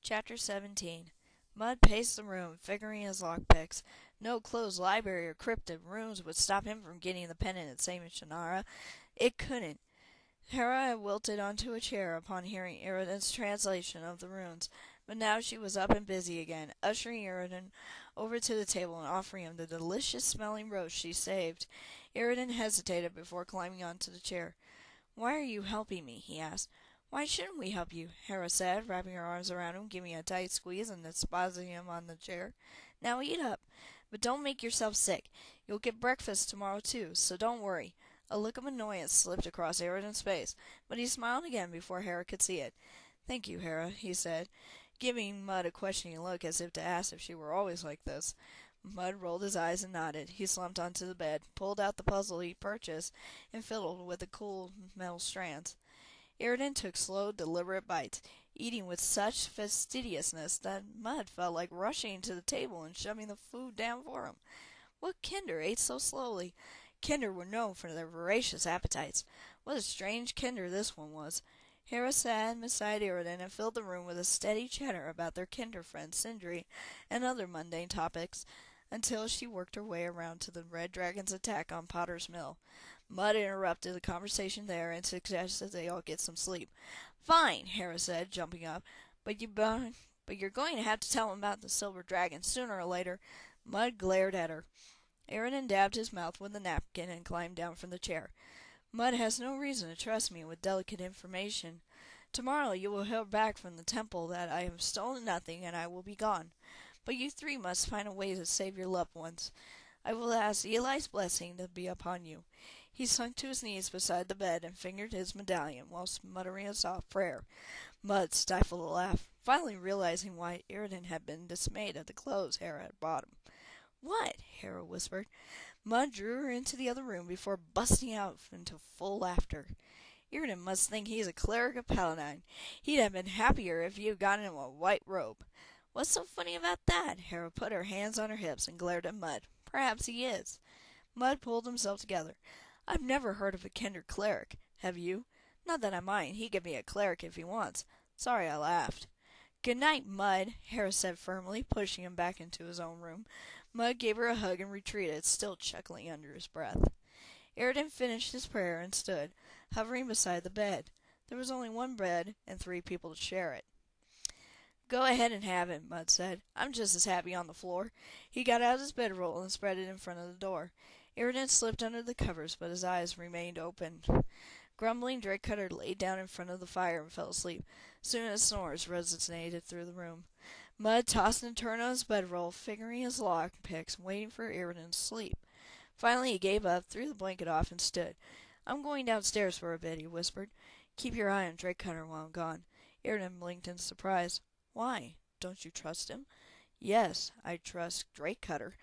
Chapter 17. Mud paced the room, figuring his lockpicks. No closed library or cryptic rooms would stop him from getting the pendant at Saint Shannara. It couldn't. Hera had wilted onto a chair upon hearing Iridan's translation of the runes, but now she was up and busy again, ushering Iridan over to the table and offering him the delicious-smelling roast she saved. Iridan hesitated before climbing onto the chair. "Why are you helping me?" he asked. "Why shouldn't we help you?" Hera said, wrapping her arms around him, giving a tight squeeze, and disposing him on the chair. "Now eat up. But don't make yourself sick. You'll get breakfast tomorrow, too, so don't worry." A look of annoyance slipped across Eridan's face, but he smiled again before Hera could see it. "Thank you, Hera," he said, giving Mud a questioning look as if to ask if she were always like this. Mud rolled his eyes and nodded. He slumped onto the bed, pulled out the puzzle he'd purchased, and fiddled with the cool metal strands. Iridan took slow, deliberate bites, eating with such fastidiousness that Mud felt like rushing to the table and shoving the food down for him. What Kinder ate so slowly? Kinder were known for their voracious appetites. What a strange Kinder this one was. Hera sat beside Iridan and filled the room with a steady chatter about their Kinder friend Sindri and other mundane topics, until she worked her way around to the Red Dragon's attack on Potter's Mill. Mud interrupted the conversation there and suggested they all get some sleep. "Fine," Hera said, jumping up, but you're going to have to tell him about the Silver Dragon sooner or later." Mud glared at her. Iridan dabbed his mouth with a napkin and climbed down from the chair. "Mud has no reason to trust me with delicate information. Tomorrow you will hear back from the temple that I have stolen nothing and I will be gone. But you three must find a way to save your loved ones. I will ask Eli's blessing to be upon you." He sunk to his knees beside the bed and fingered his medallion whilst muttering a soft prayer. Mud stifled a laugh, finally realizing why Iridan had been dismayed at the clothes Hera had brought him. "What?" Hera whispered. Mud drew her into the other room before busting out into full laughter. "Iridan must think he's a cleric of Paladine. He'd have been happier if you had gotten him a white robe." "What's so funny about that?" Hera put her hands on her hips and glared at Mud. "Perhaps he is." Mud pulled himself together. "I've never heard of a Kinder cleric. Have you? Not that I mind. He can be a cleric if he wants. Sorry I laughed." "Good night, Mud," Hera said firmly, pushing him back into his own room. Mud gave her a hug and retreated, still chuckling under his breath. Iridan finished his prayer and stood, hovering beside the bed. There was only one bed and 3 people to share it. "Go ahead and have it," Mud said. "I'm just as happy on the floor." He got out his bedroll and spread it in front of the door. Iridan slipped under the covers, but his eyes remained open. Grumbling, Drakecutter laid down in front of the fire and fell asleep. Soon his snores resonated through the room. Mud tossed and turned on his bedroll, fingering his lockpicks, waiting for Iridan to sleep. Finally he gave up, threw the blanket off, and stood. "I'm going downstairs for a bit," he whispered. "Keep your eye on Drakecutter while I'm gone." Iridan blinked in surprise. "Why? Don't you trust him?" "Yes, I trust Drakecutter."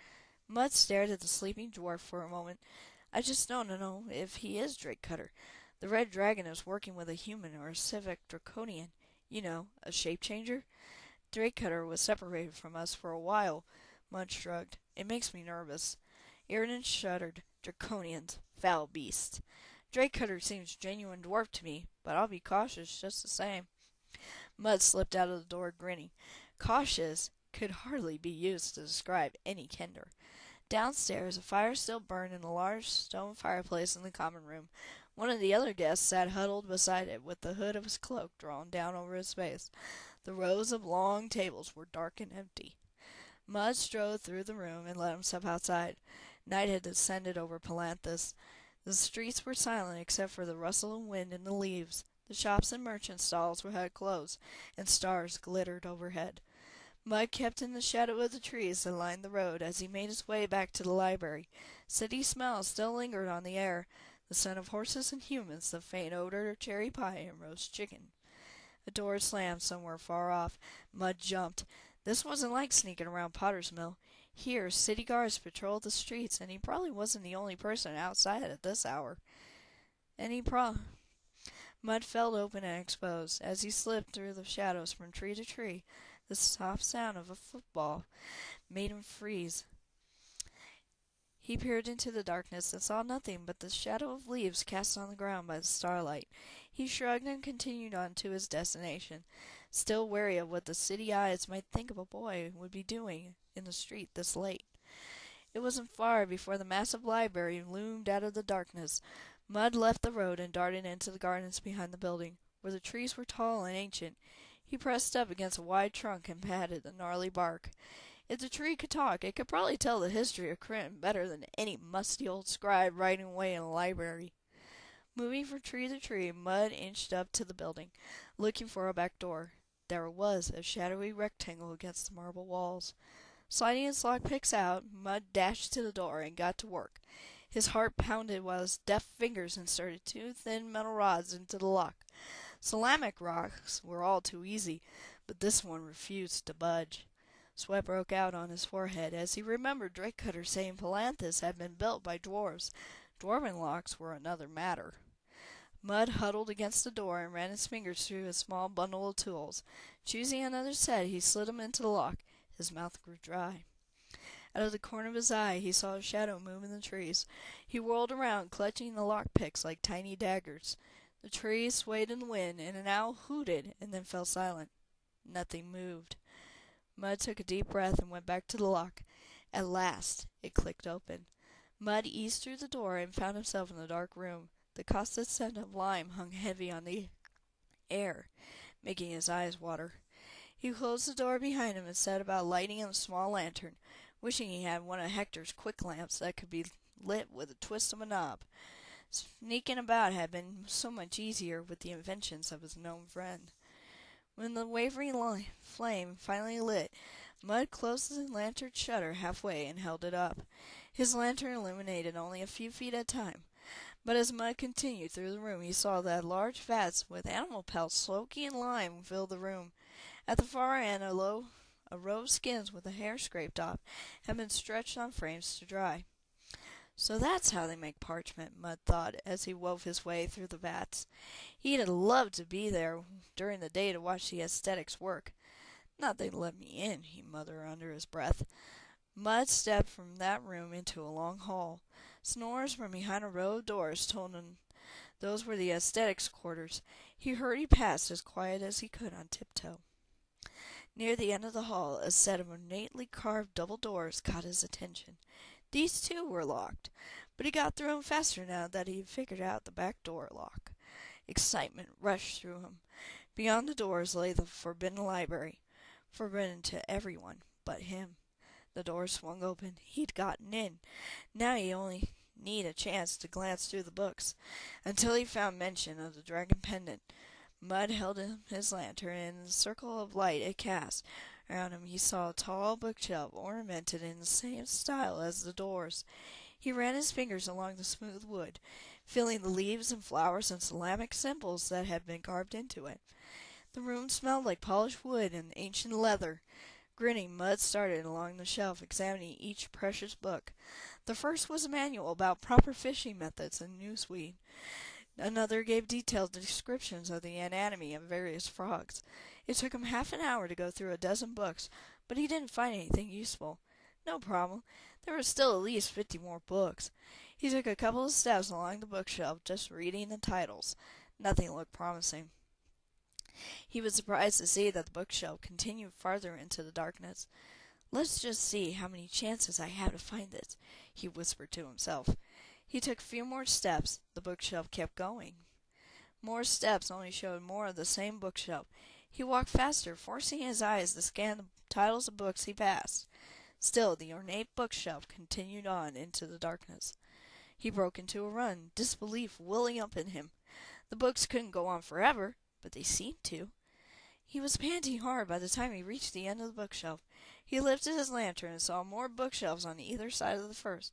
Mud stared at the sleeping dwarf for a moment. "I just don't know if he is Drakecutter. The Red Dragon is working with a human or a civic draconian. You know, a shape-changer. Drakecutter was separated from us for a while." Mud shrugged. "It makes me nervous." Iridan shuddered. "Draconians. Foul beasts. Drakecutter seems genuine dwarf to me, but I'll be cautious just the same." Mud slipped out of the door, grinning. Cautious could hardly be used to describe any Kinder. Downstairs, a fire still burned in a large stone fireplace in the common room. One of the other guests sat huddled beside it, with the hood of his cloak drawn down over his face. The rows of long tables were dark and empty. Mud strode through the room and let himself outside. Night had descended over Palanthas. The streets were silent except for the rustle of wind in the leaves. The shops and merchant stalls had closed, and stars glittered overhead. Mud kept in the shadow of the trees that lined the road as he made his way back to the library. City smells still lingered on the air, the scent of horses and humans, the faint odor of cherry pie and roast chicken. A door slammed somewhere far off. Mud jumped. This wasn't like sneaking around Potter's Mill. Here, city guards patrolled the streets, and he probably wasn't the only person outside at this hour. Mud felt open and exposed. As he slipped through the shadows from tree to tree, the soft sound of a football made him freeze. He peered into the darkness and saw nothing but the shadow of leaves cast on the ground by the starlight. He shrugged and continued on to his destination. still wary of what the city eyes might think of a boy would be doing in the street this late. It wasn't far before the massive library loomed out of the darkness. Mud left the road and darted into the gardens behind the building, where the trees were tall and ancient. He pressed up against a wide trunk and patted the gnarly bark. If the tree could talk, it could probably tell the history of Crim better than any musty old scribe writing away in a library. Moving from tree to tree, Mud inched up to the building, looking for a back door. There it was, a shadowy rectangle against the marble walls. Sliding his lockpicks out, Mud dashed to the door and got to work. His heart pounded while his deft fingers inserted two thin metal rods into the lock. Ceramic rocks were all too easy, but this one refused to budge. Sweat broke out on his forehead as he remembered Drake Cutter saying Palanthus had been built by dwarves. Dwarven locks were another matter. Mud huddled against the door and ran his fingers through his small bundle of tools. Choosing another set, he slid them into the lock. His mouth grew dry. Out of the corner of his eye, he saw a shadow move in the trees. He whirled around, clutching the lockpicks like tiny daggers. The trees swayed in the wind, and an owl hooted and then fell silent. Nothing moved. Mud took a deep breath and went back to the lock. At last, it clicked open. Mud eased through the door and found himself in a dark room. The caustic scent of lime hung heavy on the air, making his eyes water. He closed the door behind him and set about lighting a small lantern, wishing he had one of Hector's quick lamps that could be lit with a twist of a knob. Sneaking about had been so much easier with the inventions of his gnome friend. When the wavering flame finally lit, Mud closed the lantern's shutter halfway and held it up. His lantern illuminated only a few feet at a time, but as Mud continued through the room he saw that large vats with animal pelts soaking in lime filled the room. At the far end, a row of skins with the hair scraped off had been stretched on frames to dry. So that's how they make parchment, Mud thought, as he wove his way through the vats. He'd have loved to be there during the day to watch the aesthetics work. Not they'd let me in, he muttered under his breath. Mud stepped from that room into a long hall. Snores from behind a row of doors told him those were the aesthetics' quarters. He hurried past as quiet as he could on tiptoe. Near the end of the hall, a set of ornately carved double doors caught his attention. These, too, were locked, but he got through them faster now that he had figured out the back door lock. Excitement rushed through him. Beyond the doors lay the forbidden library, forbidden to everyone but him. The door swung open. He'd gotten in. Now he only needed a chance to glance through the books, until he found mention of the dragon pendant. Mud held his lantern, and in the circle of light it cast around him he saw a tall bookshelf ornamented in the same style as the doors. He ran his fingers along the smooth wood, feeling the leaves and flowers and ceramic symbols that had been carved into it. The room smelled like polished wood and ancient leather. Grinning, Mud started along the shelf, examining each precious book. The first was a manual about proper fishing methods and newsweed. Another gave detailed descriptions of the anatomy of various frogs. It took him half an hour to go through a dozen books, but he didn't find anything useful. No problem. There were still at least 50 more books. He took a couple of steps along the bookshelf, just reading the titles. Nothing looked promising. He was surprised to see that the bookshelf continued farther into the darkness. "Let's just see how many chances I have to find this," he whispered to himself. He took a few more steps. The bookshelf kept going. More steps only showed more of the same bookshelf. He walked faster, forcing his eyes to scan the titles of books he passed. Still, the ornate bookshelf continued on into the darkness. He broke into a run, disbelief welling up in him. The books couldn't go on forever, but they seemed to. He was panting hard by the time he reached the end of the bookshelf. He lifted his lantern and saw more bookshelves on either side of the first.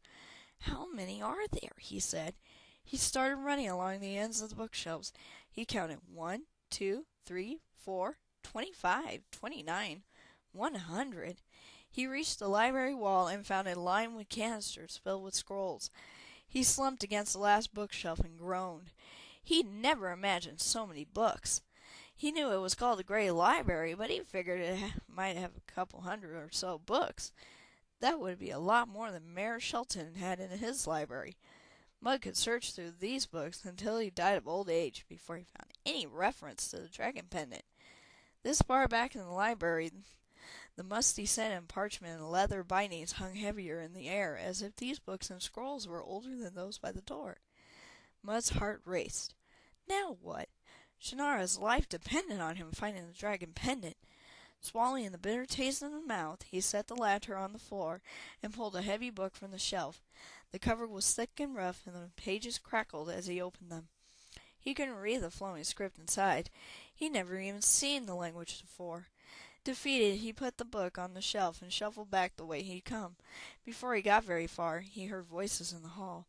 "How many are there?" he said. He started running along the ends of the bookshelves. He counted 1, 2, 3, 4, 25, 29, 100. He reached the library wall and found it lined with canisters filled with scrolls. He slumped against the last bookshelf and groaned. He'd never imagined so many books. He knew it was called the Great Library, but he figured it might have a couple hundred or so books. That would be a lot more than Mayor Shelton had in his library. Mud could search through these books until he died of old age before he found any reference to the dragon pendant. This far back in the library, the musty scent and parchment and leather bindings hung heavier in the air, as if these books and scrolls were older than those by the door. Mud's heart raced. Now what? Shannara's life depended on him finding the dragon pendant. Swallowing the bitter taste in his mouth, he set the lantern on the floor and pulled a heavy book from the shelf. The cover was thick and rough, and the pages crackled as he opened them. He couldn't read the flowing script inside. He'd never even seen the language before. Defeated, he put the book on the shelf and shuffled back the way he'd come. Before he got very far, he heard voices in the hall.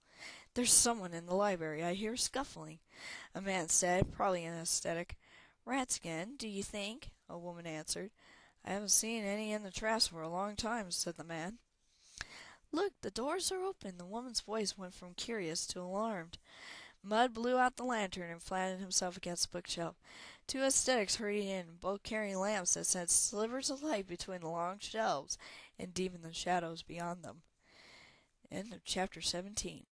"There's someone in the library. I hear scuffling," a man said, probably an aesthetic. "Rats again, do you think?" a woman answered. "I haven't seen any in the traps for a long time," said the man. "Look, the doors are open." The woman's voice went from curious to alarmed. Mud blew out the lantern and flattened himself against the bookshelf. Two aesthetics hurried in, both carrying lamps that sent slivers of light between the long shelves and deepened the shadows beyond them. End of chapter 17.